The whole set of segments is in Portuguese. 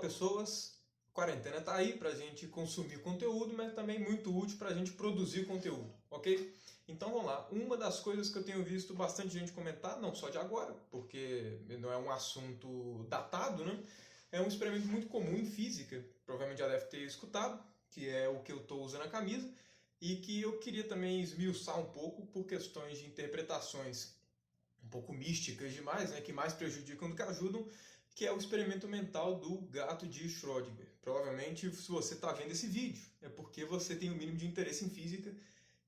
pessoas, quarentena tá aí pra gente consumir conteúdo, mas também muito útil pra gente produzir conteúdo, ok? Então vamos lá, uma das coisas que eu tenho visto bastante gente comentar, não só de agora, porque não é um assunto datado, né? É um experimento muito comum em física, provavelmente já deve ter escutado, que é o que eu estou usando a camisa, e que eu queria também esmiuçar um pouco por questões de interpretações um pouco místicas demais, né, que mais prejudicam do que ajudam, que é o experimento mental do gato de Schrödinger. Provavelmente, se você está vendo esse vídeo, é porque você tem o mínimo de interesse em física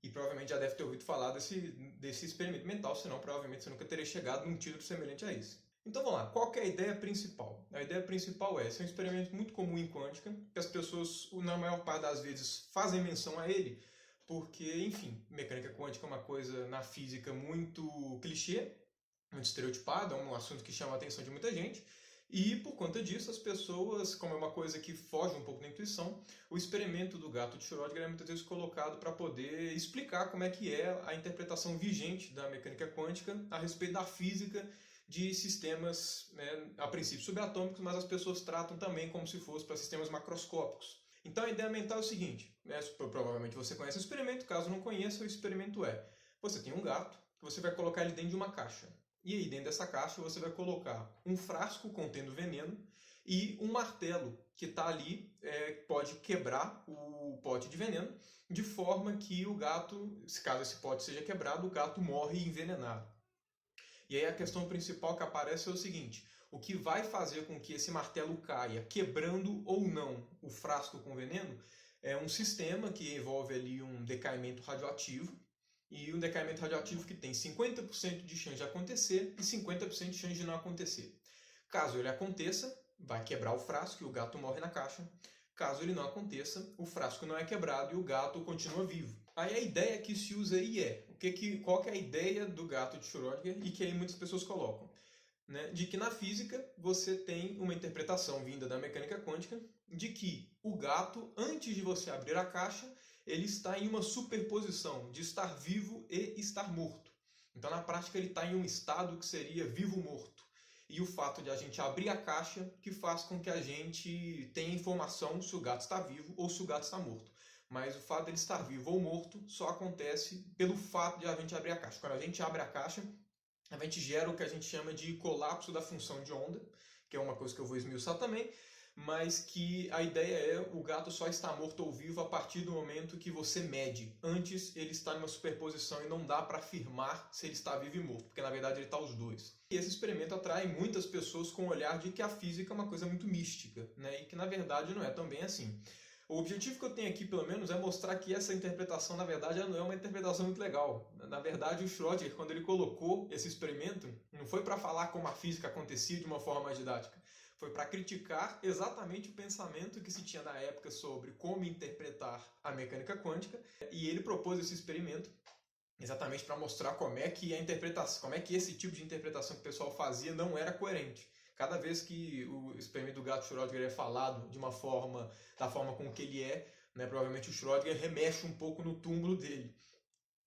e provavelmente já deve ter ouvido falar desse experimento mental, senão provavelmente você nunca teria chegado num título semelhante a esse. Então vamos lá, qual que é a ideia principal? A ideia principal esse é um experimento muito comum em quântica, que as pessoas, na maior parte das vezes, fazem menção a ele, porque, enfim, mecânica quântica é uma coisa na física muito clichê, muito estereotipado, é um assunto que chama a atenção de muita gente, e por conta disso as pessoas, como é uma coisa que foge um pouco da intuição, o experimento do gato de Schrödinger é muitas vezes colocado para poder explicar como é que é a interpretação vigente da mecânica quântica a respeito da física de sistemas, né, a princípio subatômicos, mas as pessoas tratam também como se fosse para sistemas macroscópicos. Então a ideia mental é o seguinte, né, provavelmente você conhece o experimento, caso não conheça, o experimento é, você tem um gato, você vai colocar ele dentro de uma caixa. E aí dentro dessa caixa você vai colocar um frasco contendo veneno e um martelo que está ali, pode quebrar o pote de veneno, de forma que o gato, caso esse pote seja quebrado, o gato morre envenenado. E aí a questão principal que aparece é o seguinte, o que vai fazer com que esse martelo caia, quebrando ou não o frasco com veneno, é um sistema que envolve ali um decaimento radioativo, e um decaimento radioativo que tem 50% de chance de acontecer e 50% de chance de não acontecer. Caso ele aconteça, vai quebrar o frasco e o gato morre na caixa. Caso ele não aconteça, o frasco não é quebrado e o gato continua vivo. Aí a ideia que se usa aí é, qual que é a ideia do gato de Schrödinger e que aí muitas pessoas colocam? Né, de que na física você tem uma interpretação vinda da mecânica quântica de que o gato, antes de você abrir a caixa, ele está em uma superposição de estar vivo e estar morto. Então, na prática, ele está em um estado que seria vivo-morto. E o fato de a gente abrir a caixa que faz com que a gente tenha informação se o gato está vivo ou se o gato está morto. Mas o fato de ele estar vivo ou morto só acontece pelo fato de a gente abrir a caixa. Quando a gente abre a caixa, a gente gera o que a gente chama de colapso da função de onda, que é uma coisa que eu vou esmiuçar também, mas que a ideia é o gato só está morto ou vivo a partir do momento que você mede. Antes ele está numa superposição e não dá para afirmar se ele está vivo e morto, porque na verdade ele está os dois. E esse experimento atrai muitas pessoas com o olhar de que a física é uma coisa muito mística, né? E que na verdade não é tão bem assim. O objetivo que eu tenho aqui, pelo menos, é mostrar que essa interpretação, na verdade, não é uma interpretação muito legal. Na verdade, o Schrödinger, quando ele colocou esse experimento, não foi para falar como a física acontecia de uma forma mais didática. Foi para criticar exatamente o pensamento que se tinha na época sobre como interpretar a mecânica quântica. E ele propôs esse experimento exatamente para mostrar como é que a interpretação, como é que esse tipo de interpretação que o pessoal fazia não era coerente. Cada vez que o experimento do gato Schrödinger é falado de uma forma, da forma com que ele é, né, provavelmente o Schrödinger remexe um pouco no túmulo dele.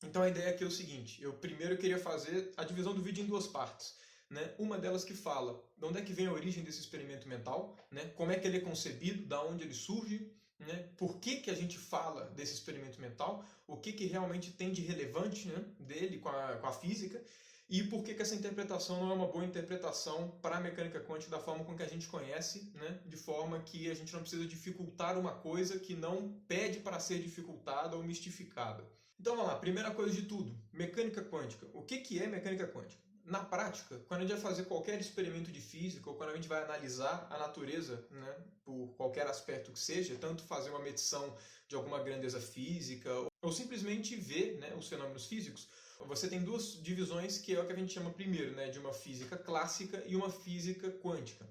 Então a ideia aqui é o seguinte, eu primeiro queria fazer a divisão do vídeo em duas partes. Né? Uma delas que fala de onde é que vem a origem desse experimento mental, né? Como é que ele é concebido, da onde ele surge, né? Por que a gente fala desse experimento mental, o que realmente tem de relevante, né, dele com a física, e por que essa interpretação não é uma boa interpretação para a mecânica quântica da forma com que a gente conhece, né? De forma que a gente não precisa dificultar uma coisa que não pede para ser dificultada ou mistificada. Então vamos lá, primeira coisa de tudo, mecânica quântica. O que é mecânica quântica? Na prática, quando a gente vai fazer qualquer experimento de física ou quando a gente vai analisar a natureza, né, por qualquer aspecto que seja, tanto fazer uma medição de alguma grandeza física ou simplesmente ver, né, os fenômenos físicos, você tem duas divisões que é o que a gente chama primeiro, né, de uma física clássica e uma física quântica.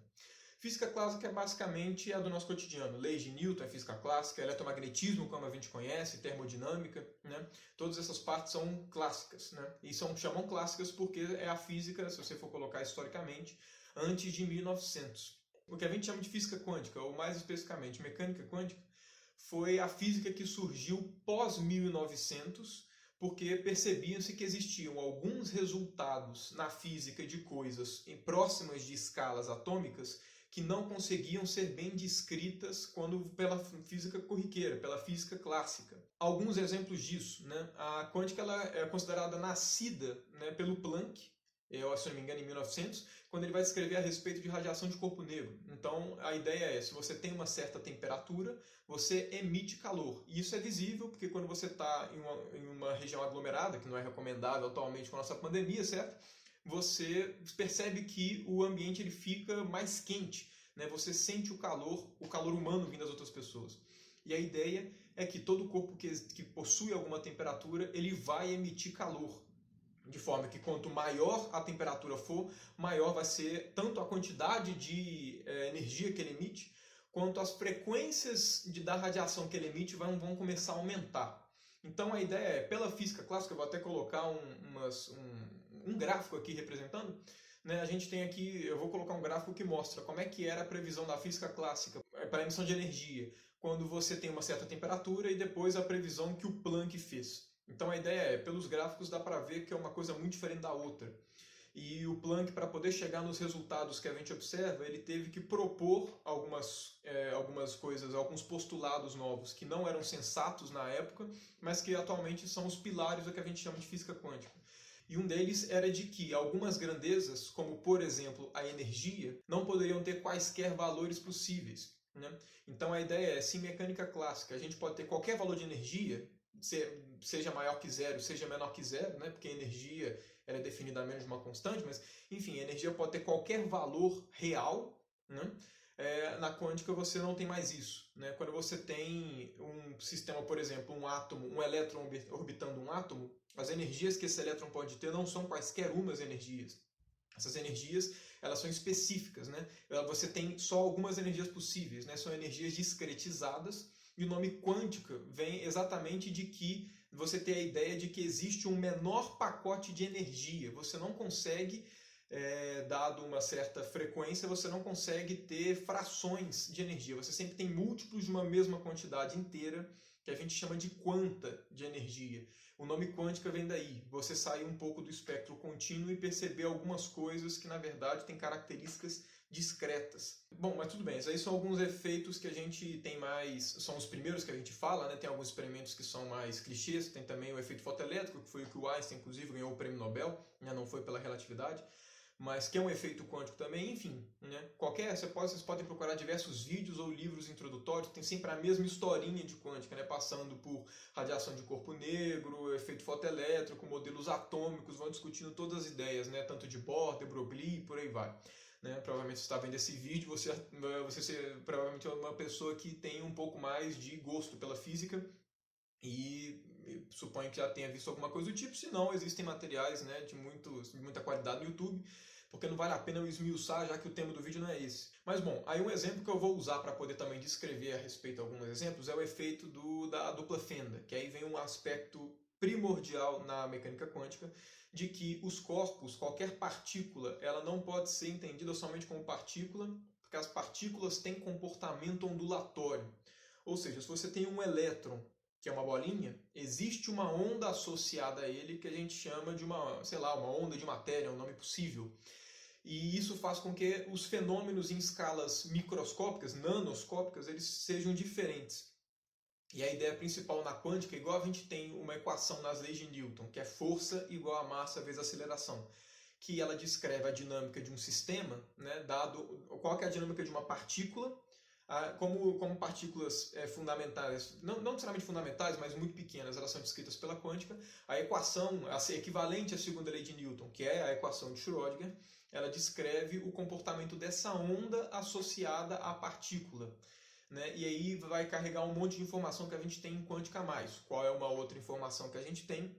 Física clássica é basicamente a do nosso cotidiano. Leis de Newton é física clássica, eletromagnetismo, como a gente conhece, termodinâmica, né? Todas essas partes são clássicas, né? E chamam clássicas porque é a física, se você for colocar historicamente, antes de 1900. O que a gente chama de física quântica, ou mais especificamente mecânica quântica, foi a física que surgiu pós 1900, porque percebiam-se que existiam alguns resultados na física de coisas próximas de escalas atômicas que não conseguiam ser bem descritas pela física corriqueira, pela física clássica. Alguns exemplos disso, né? A quântica ela é considerada nascida, né, pelo Planck, se não me engano, em 1900, quando ele vai descrever a respeito de radiação de corpo negro. Então, a ideia é, se você tem uma certa temperatura, você emite calor. E isso é visível, porque quando você está em uma região aglomerada, que não é recomendável atualmente com a nossa pandemia, certo? Você percebe que o ambiente ele fica mais quente, né? Você sente o calor humano vindo das outras pessoas. E a ideia é que todo corpo que possui alguma temperatura, ele vai emitir calor. De forma que quanto maior a temperatura for, maior vai ser tanto a quantidade de energia que ele emite, quanto as frequências da radiação que ele emite vão começar a aumentar. Então a ideia é, pela física clássica, eu vou até colocar um gráfico aqui representando, né? A gente tem aqui, eu vou colocar um gráfico que mostra como é que era a previsão da física clássica para a emissão de energia, quando você tem uma certa temperatura, e depois a previsão que o Planck fez. Então a ideia é, pelos gráficos dá para ver que é uma coisa muito diferente da outra. E o Planck, para poder chegar nos resultados que a gente observa, ele teve que propor algumas coisas, alguns postulados novos que não eram sensatos na época, mas que atualmente são os pilares do que a gente chama de física quântica. E um deles era de que algumas grandezas, como por exemplo a energia, não poderiam ter quaisquer valores possíveis, né? Então a ideia é, se em mecânica clássica a gente pode ter qualquer valor de energia, seja maior que zero, seja menor que zero, né? Porque a energia ela é definida a menos de uma constante, mas enfim, a energia pode ter qualquer valor real, né? Na quântica você não tem mais isso, né? Quando você tem um sistema, por exemplo, um átomo, um elétron orbitando um átomo, as energias que esse elétron pode ter não são quaisquer umas energias. Essas energias elas são específicas, né? Você tem só algumas energias possíveis, né? São energias discretizadas. E o nome quântica vem exatamente de que você tem a ideia de que existe um menor pacote de energia. Você não consegue, dado uma certa frequência, você não consegue ter frações de energia. Você sempre tem múltiplos de uma mesma quantidade inteira, que a gente chama de quanta de energia. O nome quântica vem daí. Você sair um pouco do espectro contínuo e perceber algumas coisas que, na verdade, têm características discretas. Bom, mas tudo bem, esses aí são alguns efeitos que a gente tem mais, são os primeiros que a gente fala, né? Tem alguns experimentos que são mais clichês, tem também o efeito fotoelétrico, que foi o que o Einstein, inclusive, ganhou o prêmio Nobel, né? Não foi pela relatividade, mas que é um efeito quântico também, enfim, né? Vocês podem procurar diversos vídeos ou livros introdutórios, tem sempre a mesma historinha de quântica, né? Passando por radiação de corpo negro, efeito fotoelétrico, modelos atômicos, vão discutindo todas as ideias, né? Tanto de Bohr, de Broglie e por aí vai. Né? Provavelmente você está vendo esse vídeo, você provavelmente é uma pessoa que tem um pouco mais de gosto pela física e suponho que já tenha visto alguma coisa do tipo. Se não, existem materiais, né, de muita qualidade no YouTube, porque não vale a pena eu esmiuçar, já que o tema do vídeo não é esse. Mas bom, aí um exemplo que eu vou usar para poder também descrever a respeito de alguns exemplos é o efeito da dupla fenda, que aí vem um aspecto primordial na mecânica quântica, de que os corpos, qualquer partícula, ela não pode ser entendida somente como partícula, porque as partículas têm comportamento ondulatório. Ou seja, se você tem um elétron, que é uma bolinha, existe uma onda associada a ele que a gente chama de uma onda de matéria, um nome possível. E isso faz com que os fenômenos em escalas microscópicas, nanoscópicas, eles sejam diferentes. E a ideia principal na quântica, igual a gente tem uma equação nas leis de Newton, que é força igual a massa vezes aceleração, que ela descreve a dinâmica de um sistema, né, dado qual que é a dinâmica de uma partícula, como partículas fundamentais, não necessariamente fundamentais, mas muito pequenas, elas são descritas pela quântica. A equação, equivalente à segunda lei de Newton, que é a equação de Schrödinger, ela descreve o comportamento dessa onda associada à partícula. Né? E aí vai carregar um monte de informação que a gente tem em quântica a mais. Qual é uma outra informação que a gente tem?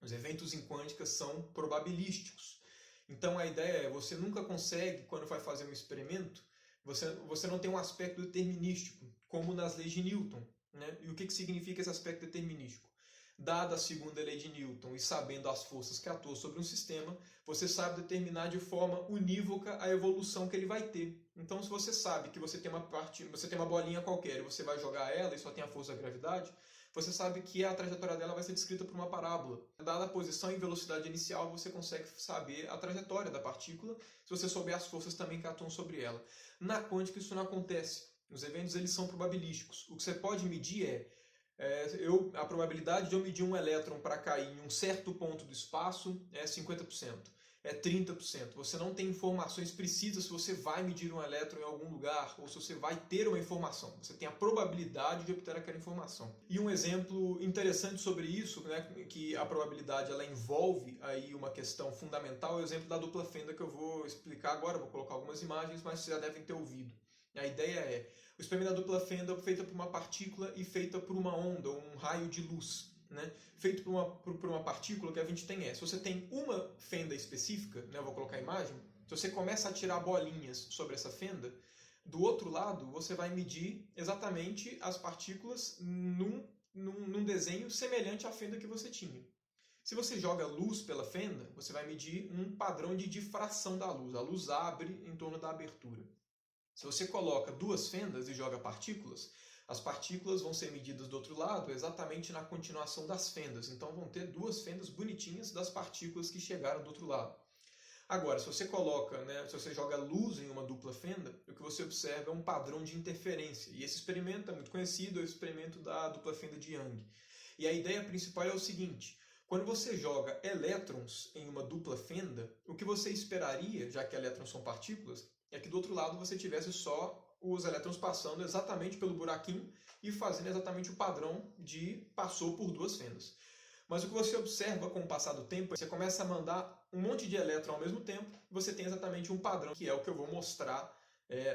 Os eventos em quântica são probabilísticos. Então a ideia é, você nunca consegue, quando vai fazer um experimento, você não tem um aspecto determinístico, como nas leis de Newton. Né? E o que significa esse aspecto determinístico? Dada a segunda lei de Newton e sabendo as forças que atuam sobre um sistema, você sabe determinar de forma unívoca a evolução que ele vai ter. Então, se você sabe que você tem uma bolinha qualquer e você vai jogar ela e só tem a força da gravidade, você sabe que a trajetória dela vai ser descrita por uma parábola. Dada a posição e velocidade inicial, você consegue saber a trajetória da partícula, se você souber as forças também que atuam sobre ela. Na quântica isso não acontece. Os eventos eles são probabilísticos. O que você pode medir a probabilidade de eu medir um elétron para cair em um certo ponto do espaço é 50%, é 30%. Você não tem informações precisas se você vai medir um elétron em algum lugar ou se você vai ter uma informação. Você tem a probabilidade de obter aquela informação. E um exemplo interessante sobre isso, né, que a probabilidade ela envolve aí uma questão fundamental, é o exemplo da dupla fenda que eu vou explicar agora. Vou colocar algumas imagens, mas vocês já devem ter ouvido. A ideia é o experimento da dupla fenda feita por uma partícula e feita por uma onda, um raio de luz. Né? Feito por uma partícula, que a gente tem se você tem uma fenda específica, né, eu vou colocar a imagem, se você começa a tirar bolinhas sobre essa fenda, do outro lado você vai medir exatamente as partículas num desenho semelhante à fenda que você tinha. Se você joga luz pela fenda, você vai medir um padrão de difração da luz. A luz abre em torno da abertura. Se você coloca duas fendas e joga partículas, as partículas vão ser medidas do outro lado exatamente na continuação das fendas. Então vão ter duas fendas bonitinhas das partículas que chegaram do outro lado. Agora, se você se você joga luz em uma dupla fenda, o que você observa é um padrão de interferência. E esse experimento é muito conhecido, é o experimento da dupla fenda de Young. E a ideia principal é o seguinte: quando você joga elétrons em uma dupla fenda, o que você esperaria, já que elétrons são partículas, é que do outro lado você tivesse só os elétrons passando exatamente pelo buraquinho e fazendo exatamente o padrão de passou por duas fendas. Mas o que você observa com o passar do tempo, você começa a mandar um monte de elétron ao mesmo tempo, e você tem exatamente um padrão, que é o que eu vou mostrar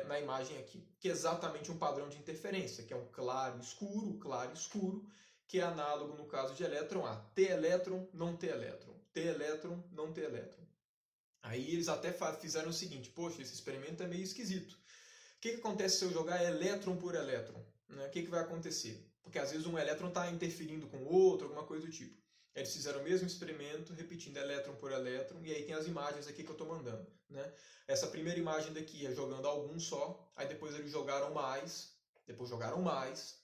na imagem aqui, que é exatamente um padrão de interferência, que é um claro, escuro, que é análogo, no caso de elétron, a T elétron, não T elétron, T elétron, não T elétron. Aí eles até fizeram o seguinte: poxa, esse experimento é meio esquisito. O que acontece se eu jogar elétron por elétron? Né? O que vai acontecer? Porque às vezes um elétron está interferindo com o outro, alguma coisa do tipo. Eles fizeram o mesmo experimento, repetindo elétron por elétron, e aí tem as imagens aqui que eu estou mandando. Né? Essa primeira imagem daqui é jogando alguns só, aí depois eles jogaram mais, depois jogaram mais,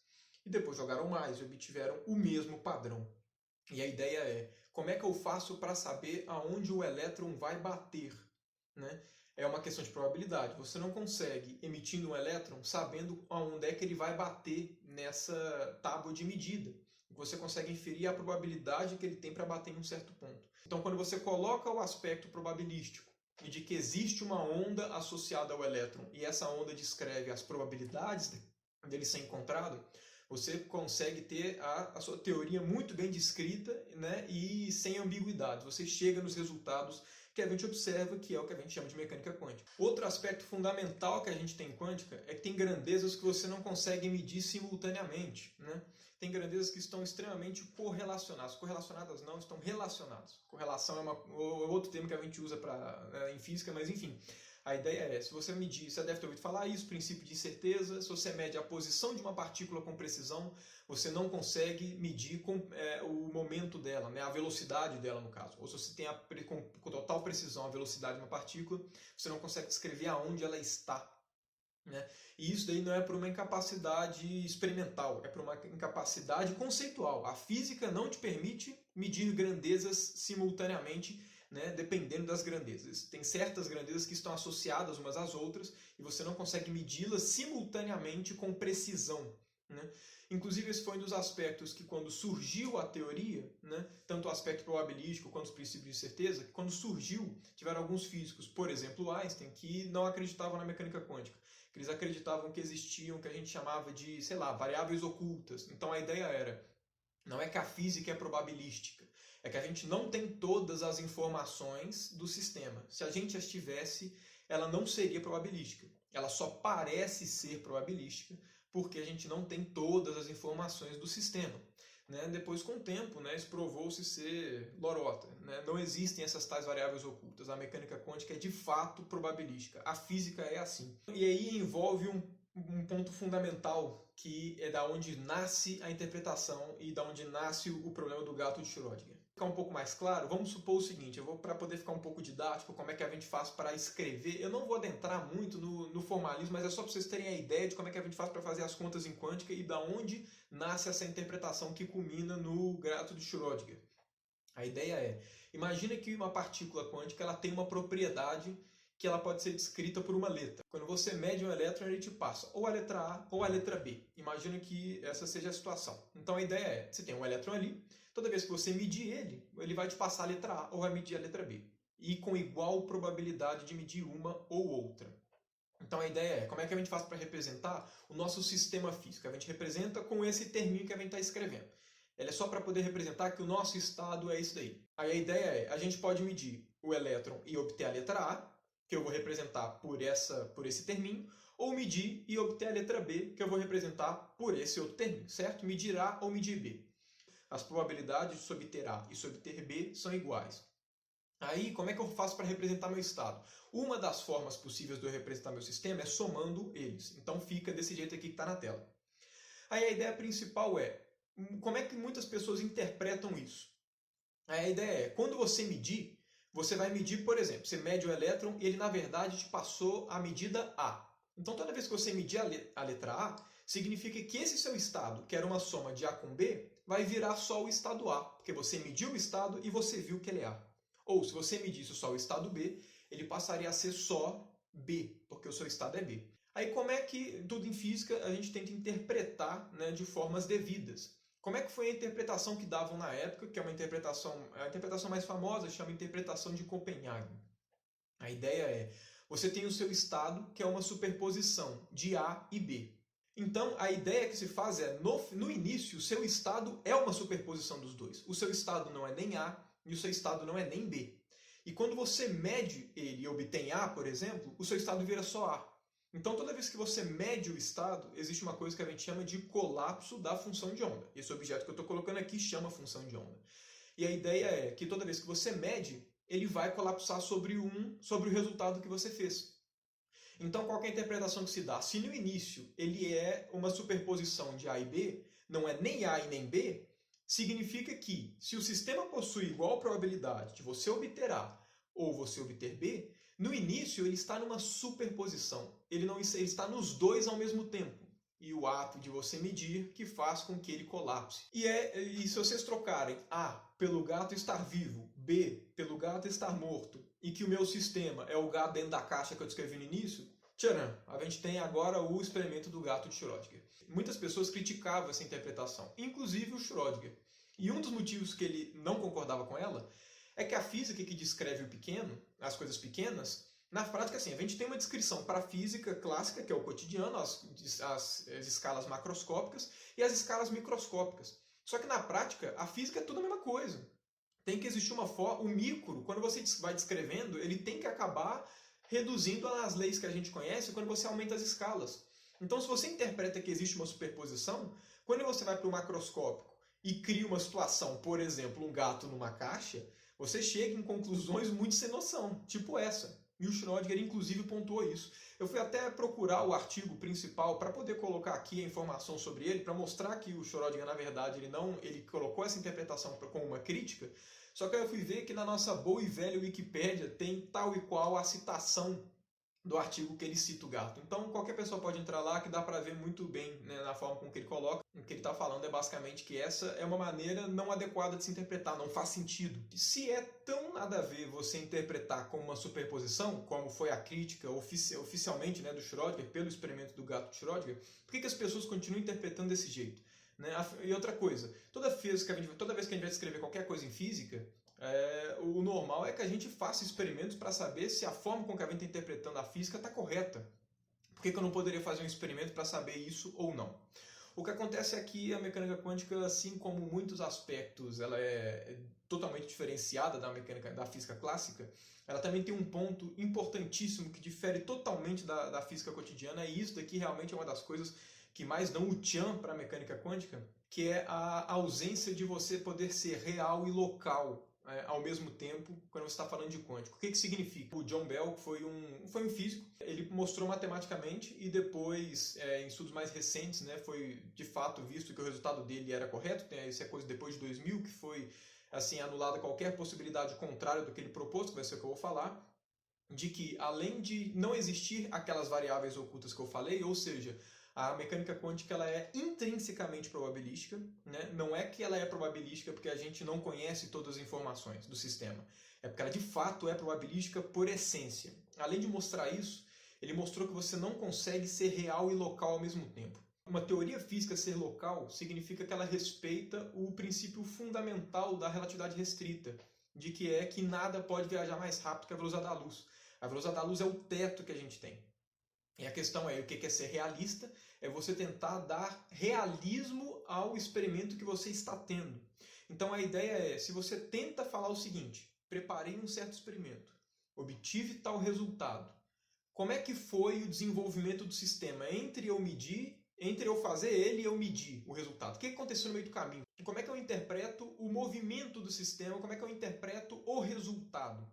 e depois jogaram mais, e obtiveram o mesmo padrão. E a ideia é, como é que eu faço para saber aonde o elétron vai bater? Né? É uma questão de probabilidade. Você não consegue, emitindo um elétron, sabendo aonde é que ele vai bater nessa tábua de medida. Você consegue inferir a probabilidade que ele tem para bater em um certo ponto. Então, quando você coloca o aspecto probabilístico e de que existe uma onda associada ao elétron, e essa onda descreve as probabilidades dele ser encontrado, você consegue ter a sua teoria muito bem descrita, né, e sem ambiguidade. Você chega nos resultados que a gente observa, que é o que a gente chama de mecânica quântica. Outro aspecto fundamental que a gente tem em quântica é que tem grandezas que você não consegue medir simultaneamente. Né? Tem grandezas que estão extremamente correlacionadas. Correlacionadas não, estão relacionadas. Correlação é outro termo que a gente usa em física, mas enfim. A ideia é, se você medir, você deve ter ouvido falar isso, princípio de incerteza, se você mede a posição de uma partícula com precisão, você não consegue medir o momento dela, né, a velocidade dela no caso. Ou se você tem com total precisão a velocidade de uma partícula, você não consegue descrever aonde ela está. Né? E isso daí não é por uma incapacidade experimental, é por uma incapacidade conceitual. A física não te permite medir grandezas simultaneamente, né, dependendo das grandezas. Tem certas grandezas que estão associadas umas às outras e você não consegue medi-las simultaneamente com precisão. Né? Inclusive, esse foi um dos aspectos que, quando surgiu a teoria, né, tanto o aspecto probabilístico quanto os princípios de certeza, que quando surgiu, tiveram alguns físicos, por exemplo, Einstein, que não acreditavam na mecânica quântica. Eles acreditavam que existiam o que a gente chamava de, variáveis ocultas. Então a ideia era, não é que a física é probabilística, é que a gente não tem todas as informações do sistema. Se a gente as tivesse, ela não seria probabilística. Ela só parece ser probabilística porque a gente não tem todas as informações do sistema. Né? Depois, com o tempo, né, isso provou-se ser lorota. Né? Não existem essas tais variáveis ocultas. A mecânica quântica é de fato probabilística. A física é assim. E aí envolve um ponto fundamental, que é da onde nasce a interpretação e da onde nasce o problema do gato de Schrödinger. Ficar um pouco mais claro, vamos supor o seguinte, para poder ficar um pouco didático, como é que a gente faz para escrever, eu não vou adentrar muito no formalismo, mas é só para vocês terem a ideia de como é que a gente faz para fazer as contas em quântica e da onde nasce essa interpretação que culmina no gato de Schrödinger. A ideia é, imagina que uma partícula quântica ela tem uma propriedade que ela pode ser descrita por uma letra. Quando você mede um elétron, ele te passa ou a letra A ou a letra B. Imagina que essa seja a situação. Então a ideia é, você tem um elétron ali, toda vez que você medir ele, ele vai te passar a letra A ou vai medir a letra B. E com igual probabilidade de medir uma ou outra. Então a ideia é, como é que a gente faz para representar o nosso sistema físico? A gente representa com esse terminho que a gente está escrevendo. Ele é só para poder representar que o nosso estado é isso daí. Aí a ideia é, a gente pode medir o elétron e obter a letra A, que eu vou representar por esse terminho, ou medir e obter a letra B, que eu vou representar por esse outro terminho, certo? Medir A ou medir B. As probabilidades de se obter A e se obter B são iguais. Aí, como é que eu faço para representar meu estado? Uma das formas possíveis de eu representar meu sistema é somando eles. Então fica desse jeito aqui que está na tela. Aí a ideia principal é, como é que muitas pessoas interpretam isso? Aí a ideia é, quando você medir, você vai medir, por exemplo, você mede o elétron e ele na verdade te passou a medida A. Então toda vez que você medir a letra A, significa que esse seu estado, que era uma soma de A com B, vai virar só o estado A, porque você mediu o estado e você viu que ele é A. Ou se você medisse só o estado B, ele passaria a ser só B, porque o seu estado é B. Aí como é que, tudo em física, a gente tenta interpretar, né, de formas devidas. Como é que foi a interpretação que davam na época, que é a interpretação mais famosa, chama interpretação de Copenhague. A ideia é, você tem o seu estado, que é uma superposição de A e B. Então, a ideia que se faz é, no início, o seu estado é uma superposição dos dois. O seu estado não é nem A e o seu estado não é nem B. E quando você mede ele e obtém A, por exemplo, o seu estado vira só A. Então, toda vez que você mede o estado, existe uma coisa que a gente chama de colapso da função de onda. Esse objeto que eu estou colocando aqui chama função de onda. E a ideia é que toda vez que você mede, ele vai colapsar sobre o resultado que você fez. Então, qual é a interpretação que se dá? Se no início ele é uma superposição de A e B, não é nem A e nem B, significa que se o sistema possui igual probabilidade de você obter A ou você obter B, no início ele está numa superposição. Ele está nos dois ao mesmo tempo. E o ato de você medir que faz com que ele colapse. E se vocês trocarem A pelo gato estar vivo, B pelo gato estar morto, e que o meu sistema é o gato dentro da caixa que eu descrevi no início, tcharam, a gente tem agora o experimento do gato de Schrödinger. Muitas pessoas criticavam essa interpretação, inclusive o Schrödinger. E um dos motivos que ele não concordava com ela é que a física que descreve o pequeno, as coisas pequenas, na prática, assim, a gente tem uma descrição para a física clássica, que é o cotidiano, as escalas macroscópicas e as escalas microscópicas. Só que na prática, a física é tudo a mesma coisa. Tem que existir uma forma, o micro, quando você vai descrevendo, ele tem que acabar reduzindo as leis que a gente conhece quando você aumenta as escalas. Então, se você interpreta que existe uma superposição, quando você vai para o macroscópico e cria uma situação, por exemplo, um gato numa caixa, você chega em conclusões muito sem noção, tipo essa. E o Schrödinger, inclusive, pontuou isso. Eu fui até procurar o artigo principal para poder colocar aqui a informação sobre ele, para mostrar que o Schrödinger, na verdade, ele colocou essa interpretação como uma crítica, só que aí eu fui ver que na nossa boa e velha Wikipédia tem tal e qual a citação do artigo que ele cita o gato. Então qualquer pessoa pode entrar lá que dá para ver muito bem, né, na forma com que ele coloca. O que ele está falando é basicamente que essa é uma maneira não adequada de se interpretar, não faz sentido. Se é tão nada a ver você interpretar como uma superposição, como foi a crítica oficialmente, né, do Schrödinger, pelo experimento do gato de Schrödinger, por que as pessoas continuam interpretando desse jeito? Né? E outra coisa, toda vez que a gente vai escrever qualquer coisa em física, o normal é que a gente faça experimentos para saber se a forma com que a gente está interpretando a física está correta. Por que eu não poderia fazer um experimento para saber isso ou não? O que acontece é que a mecânica quântica, assim como muitos aspectos, ela é totalmente diferenciada da física clássica, ela também tem um ponto importantíssimo que difere totalmente da física cotidiana, e isso daqui realmente é uma das coisas que mais dão o tchan para a mecânica quântica, que é a ausência de você poder ser real e local ao mesmo tempo quando você está falando de quântico. O que significa? O John Bell foi um físico, ele mostrou matematicamente e depois, em estudos mais recentes, né, foi de fato visto que o resultado dele era correto, isso é coisa depois de 2000, que foi assim, anulada qualquer possibilidade contrária do que ele propôs, que vai ser o que eu vou falar, de que além de não existir aquelas variáveis ocultas que eu falei, ou seja, a mecânica quântica ela é intrinsecamente probabilística, né? Não é que ela é probabilística porque a gente não conhece todas as informações do sistema, é porque ela de fato é probabilística por essência. Além de mostrar isso, ele mostrou que você não consegue ser real e local ao mesmo tempo. Uma teoria física ser local significa que ela respeita o princípio fundamental da relatividade restrita, de que é que nada pode viajar mais rápido que a velocidade da luz. A velocidade da luz é o teto que a gente tem. E a questão é, o que é ser realista? É você tentar dar realismo ao experimento que você está tendo. Então a ideia é, se você tenta falar o seguinte, preparei um certo experimento, obtive tal resultado, como é que foi o desenvolvimento do sistema entre eu fazer ele e eu medir o resultado? O que aconteceu no meio do caminho? Como é que eu interpreto o movimento do sistema? Como é que eu interpreto o resultado?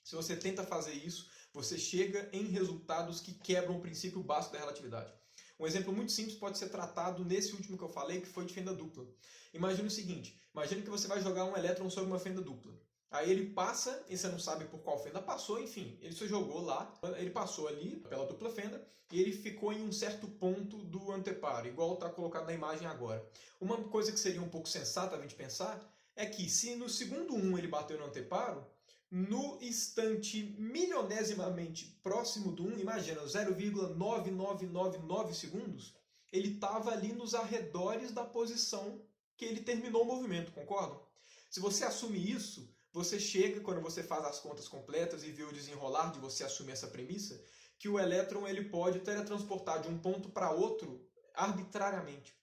Se você tenta fazer isso, você chega em resultados que quebram o princípio básico da relatividade. Um exemplo muito simples pode ser tratado nesse último que eu falei, que foi de fenda dupla. Imagine o seguinte, imagine que você vai jogar um elétron sobre uma fenda dupla. Aí ele passa, e você não sabe por qual fenda passou, enfim, ele só jogou lá, ele passou ali pela dupla fenda, e ele ficou em um certo ponto do anteparo, igual está colocado na imagem agora. Uma coisa que seria um pouco sensata a gente pensar, é que se no segundo 1 ele bateu no anteparo, no instante milionésimamente próximo do 1, imagina, 0,9999 segundos, ele estava ali nos arredores da posição que ele terminou o movimento, concordam? Se você assume isso, você chega, quando você faz as contas completas e vê o desenrolar de você assumir essa premissa, que o elétron ele pode teletransportar de um ponto para outro arbitrariamente.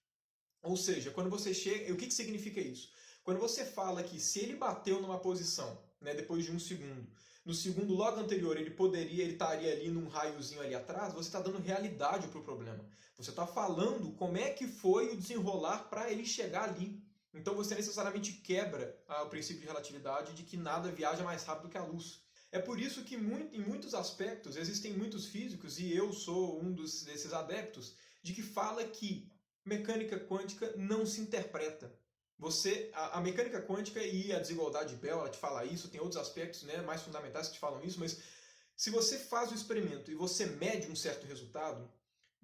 Ou seja, quando você chega... O que significa isso? Quando você fala que se ele bateu numa posição, né, depois de um segundo, no segundo logo anterior ele estaria ali num raiozinho ali atrás, você está dando realidade para o problema. Você está falando como é que foi o desenrolar para ele chegar ali. Então você necessariamente quebra o princípio de relatividade de que nada viaja mais rápido que a luz. É por isso que em muitos aspectos existem muitos físicos, e eu sou um desses adeptos, de que fala que mecânica quântica não se interpreta. A mecânica quântica e a desigualdade de Bell, ela te fala isso, tem outros aspectos, né, mais fundamentais que te falam isso, mas se você faz o experimento e você mede um certo resultado,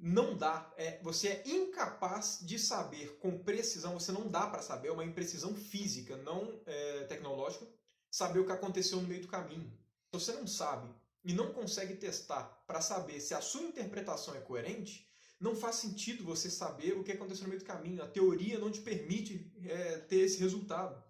não dá, você é incapaz de saber com precisão, você não dá para saber, é uma imprecisão física, não tecnológica, saber o que aconteceu no meio do caminho. Se você não sabe e não consegue testar para saber se a sua interpretação é coerente, não faz sentido você saber o que aconteceu no meio do caminho. A teoria não te permite ter esse resultado.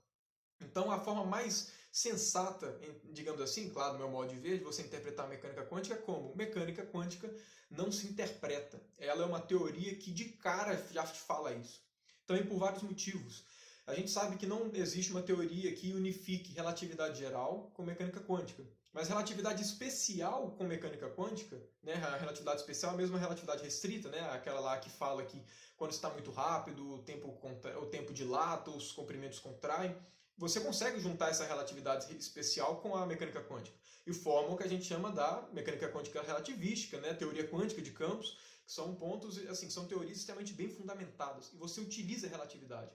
Então, a forma mais sensata, digamos assim, claro, do meu modo de ver, de você interpretar a mecânica quântica é como? Mecânica quântica não se interpreta. Ela é uma teoria que de cara já te fala isso. Também por vários motivos. A gente sabe que não existe uma teoria que unifique relatividade geral com mecânica quântica. Mas relatividade especial com mecânica quântica, né, a relatividade especial é a mesma relatividade restrita, né, aquela lá que fala que quando está muito rápido, o tempo dilata, os comprimentos contraem. Você consegue juntar essa relatividade especial com a mecânica quântica e formam o que a gente chama da mecânica quântica relativística, né, teoria quântica de campos, que são pontos, assim, são teorias extremamente bem fundamentadas e você utiliza a relatividade.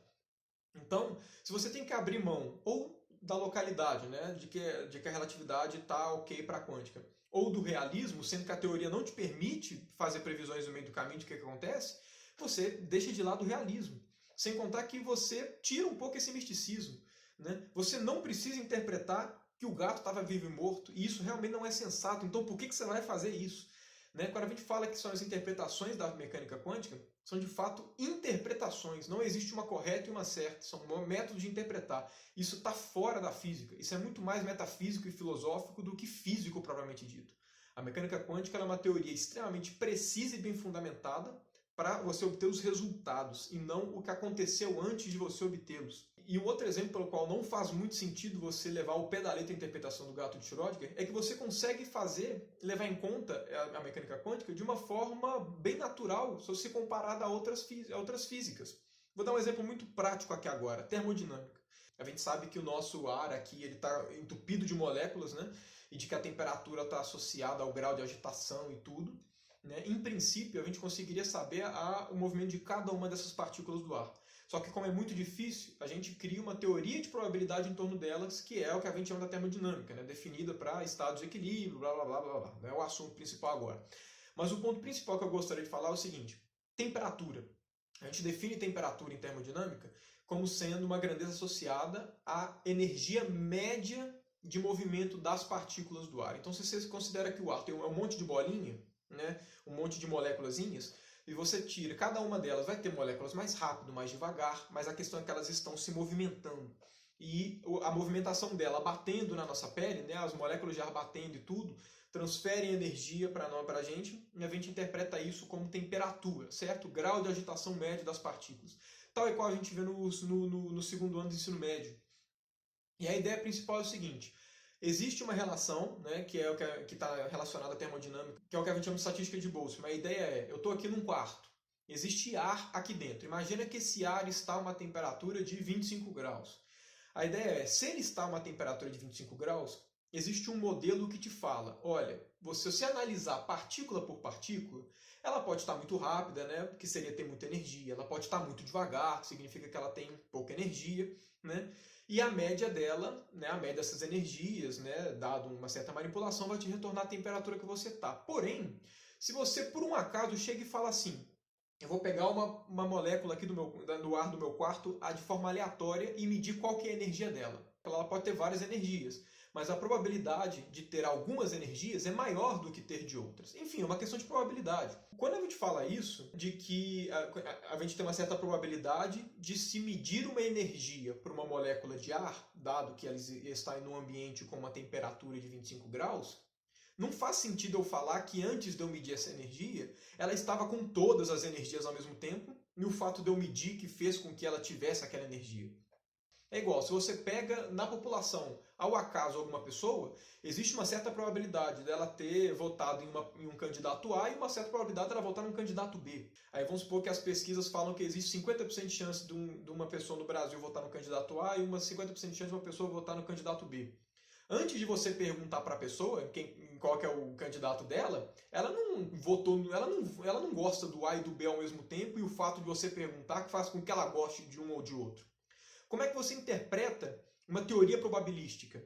Então, se você tem que abrir mão ou da localidade, né, de que a relatividade está ok para a quântica, ou do realismo, sendo que a teoria não te permite fazer previsões no meio do caminho de que acontece, você deixa de lado o realismo. Sem contar que você tira um pouco esse misticismo. Né? Você não precisa interpretar que o gato estava vivo e morto, e isso realmente não é sensato. Então por que você vai fazer isso? Né? Quando a gente fala que são as interpretações da mecânica quântica, são de fato interpretações. Não existe uma correta e uma certa. São métodos de interpretar. Isso está fora da física. Isso é muito mais metafísico e filosófico do que físico propriamente dito. A mecânica quântica é uma teoria extremamente precisa e bem fundamentada para você obter os resultados e não o que aconteceu antes de você obtê-los. E um outro exemplo pelo qual não faz muito sentido você levar o pé da letra a interpretação do gato de Schrödinger é que você consegue levar em conta a mecânica quântica de uma forma bem natural, se você comparar a outras físicas. Vou dar um exemplo muito prático aqui agora, termodinâmica. A gente sabe que o nosso ar aqui está entupido de moléculas, né? E de que a temperatura está associada ao grau de agitação e tudo. Né? Em princípio, a gente conseguiria saber o movimento de cada uma dessas partículas do ar. Só que como é muito difícil, a gente cria uma teoria de probabilidade em torno delas, que é o que a gente chama da termodinâmica, né? Definida para estados de equilíbrio, blá blá blá blá blá. Não é o assunto principal agora. Mas o ponto principal que eu gostaria de falar é o seguinte: temperatura. A gente define temperatura em termodinâmica como sendo uma grandeza associada à energia média de movimento das partículas do ar. Então, se você considera que o ar tem um monte de bolinha, né, um monte de moléculazinhas, e você tira, cada uma delas vai ter moléculas mais rápido, mais devagar, mas a questão é que elas estão se movimentando. E a movimentação dela batendo na nossa pele, né, as moléculas de ar batendo e tudo, transferem energia para a gente, e a gente interpreta isso como temperatura, certo? Grau de agitação médio das partículas. Tal e qual a gente vê no segundo ano do ensino médio. E a ideia principal é o seguinte: existe uma relação, né, que é o que está relacionada à termodinâmica, que é o que a gente chama de estatística de Boltzmann. A ideia é, eu estou aqui num quarto, existe ar aqui dentro. Imagina que esse ar está a uma temperatura de 25 graus. A ideia é, se ele está a uma temperatura de 25 graus, existe um modelo que te fala, olha, se você analisar partícula por partícula, ela pode estar muito rápida, né, que seria ter muita energia, ela pode estar muito devagar, que significa que ela tem pouca energia, né, e a média dela, né, a média dessas energias, né, dado uma certa manipulação, vai te retornar a temperatura que você está. Porém, se você por um acaso chega e fala assim, eu vou pegar uma molécula aqui do ar do meu quarto de forma aleatória e medir qual que é a energia dela. Ela pode ter várias energias, mas a probabilidade de ter algumas energias é maior do que ter de outras. Enfim, é uma questão de probabilidade. Quando a gente fala isso, de que a gente tem uma certa probabilidade de se medir uma energia para uma molécula de ar, dado que ela está em um ambiente com uma temperatura de 25 graus, não faz sentido eu falar que antes de eu medir essa energia, ela estava com todas as energias ao mesmo tempo, e o fato de eu medir que fez com que ela tivesse aquela energia. É igual, se você pega na população, ao acaso, alguma pessoa, existe uma certa probabilidade dela ter votado em um candidato A e uma certa probabilidade dela votar num candidato B. Aí vamos supor que as pesquisas falam que existe 50% de chance de uma pessoa no Brasil votar no candidato A e uma 50% de chance de uma pessoa votar no candidato B. Antes de você perguntar para a pessoa qual que é o candidato dela, ela não votou, ela não gosta do A e do B ao mesmo tempo, e o fato de você perguntar que faz com que ela goste de um ou de outro. Como é que você interpreta uma teoria probabilística?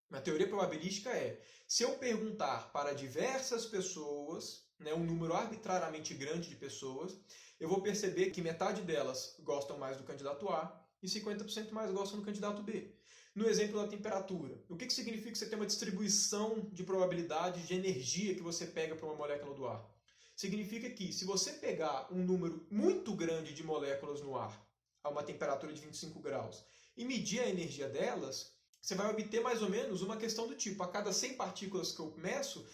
Uma teoria probabilística é, se eu perguntar para diversas pessoas, né, um número arbitrariamente grande de pessoas, eu vou perceber que metade delas gostam mais do candidato A e 50% mais gostam do candidato B. No exemplo da temperatura, o que significa você ter uma distribuição de probabilidade de energia que você pega para uma molécula do ar? Significa que se você pegar um número muito grande de moléculas no ar, a uma temperatura de 25 graus, e medir a energia delas, você vai obter mais ou menos uma questão do tipo, a cada 100 partículas que eu meço,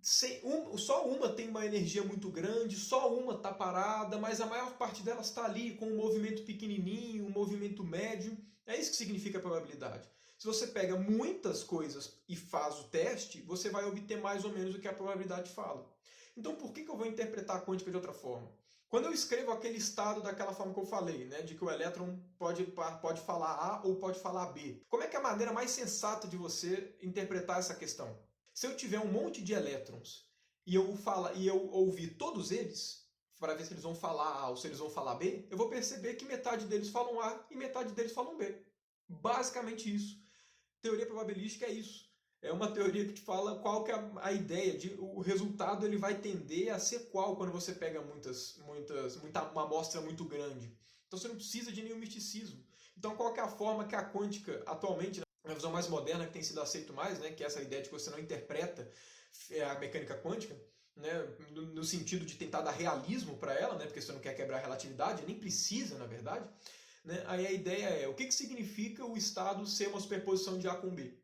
só uma tem uma energia muito grande, só uma está parada, mas a maior parte delas está ali com um movimento pequenininho, um movimento médio. É isso que significa a probabilidade. Se você pega muitas coisas e faz o teste, você vai obter mais ou menos o que a probabilidade fala. Então por que eu vou interpretar a quântica de outra forma? Quando eu escrevo aquele estado daquela forma que eu falei, né, de que o elétron pode falar A ou pode falar B, como é que é a maneira mais sensata de você interpretar essa questão? Se eu tiver um monte de elétrons e eu ouvir todos eles, para ver se eles vão falar A ou se eles vão falar B, eu vou perceber que metade deles falam A e metade deles falam B. Basicamente isso. Teoria probabilística é isso. É uma teoria que te fala qual que é a ideia, o resultado ele vai tender a ser qual quando você pega uma amostra muito grande. Então você não precisa de nenhum misticismo. Então qual que é a forma que a quântica atualmente, a visão mais moderna que tem sido aceito mais, né, que é essa ideia de que você não interpreta a mecânica quântica, né, no sentido de tentar dar realismo para ela, né, porque você não quer quebrar a relatividade, nem precisa, na verdade. Né? Aí a ideia é, o que significa o estado ser uma superposição de A com B?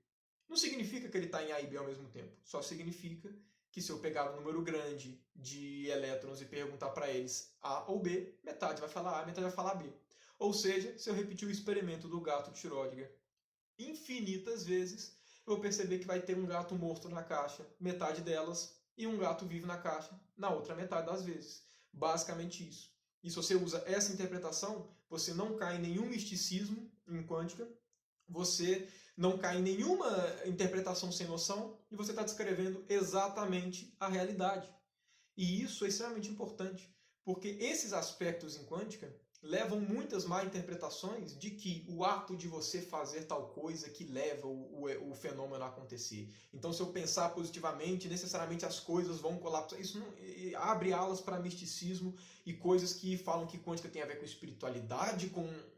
Não significa que ele está em A e B ao mesmo tempo, só significa que se eu pegar um número grande de elétrons e perguntar para eles A ou B, metade vai falar A, metade vai falar B. Ou seja, se eu repetir o experimento do gato de Schrödinger infinitas vezes, eu vou perceber que vai ter um gato morto na caixa, metade delas, e um gato vivo na caixa, na outra metade das vezes. Basicamente isso. E se você usa essa interpretação, você não cai em nenhum misticismo em quântica, você não cai em nenhuma interpretação sem noção, e você está descrevendo exatamente a realidade. E isso é extremamente importante, Porque esses aspectos em quântica levam muitas má interpretações de que o ato de você fazer tal coisa que leva o fenômeno a acontecer. Então, se eu pensar positivamente, necessariamente as coisas vão colapsar. Isso não, abre alas para misticismo e coisas que falam que quântica tem a ver com espiritualidade,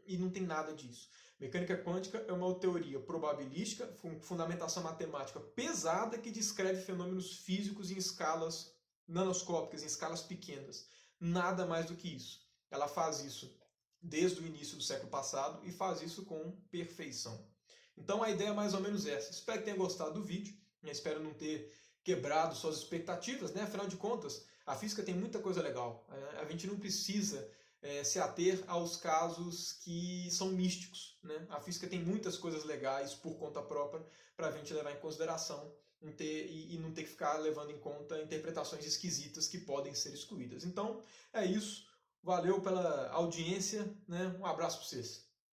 e não tem nada disso. Mecânica quântica é uma teoria probabilística, com fundamentação matemática pesada, que descreve fenômenos físicos em escalas nanoscópicas, em escalas pequenas. Nada mais do que isso. Ela faz isso desde o início do século passado e faz isso com perfeição. Então a ideia é mais ou menos essa. Espero que tenha gostado do vídeo. Espero não ter quebrado suas expectativas, né? Afinal de contas, a física tem muita coisa legal. A gente não precisa se ater aos casos que são místicos, né? A física tem muitas coisas legais por conta própria para a gente levar em consideração e não ter que ficar levando em conta interpretações esquisitas que podem ser excluídas. Então, é isso. Valeu pela audiência, né? Um abraço para vocês.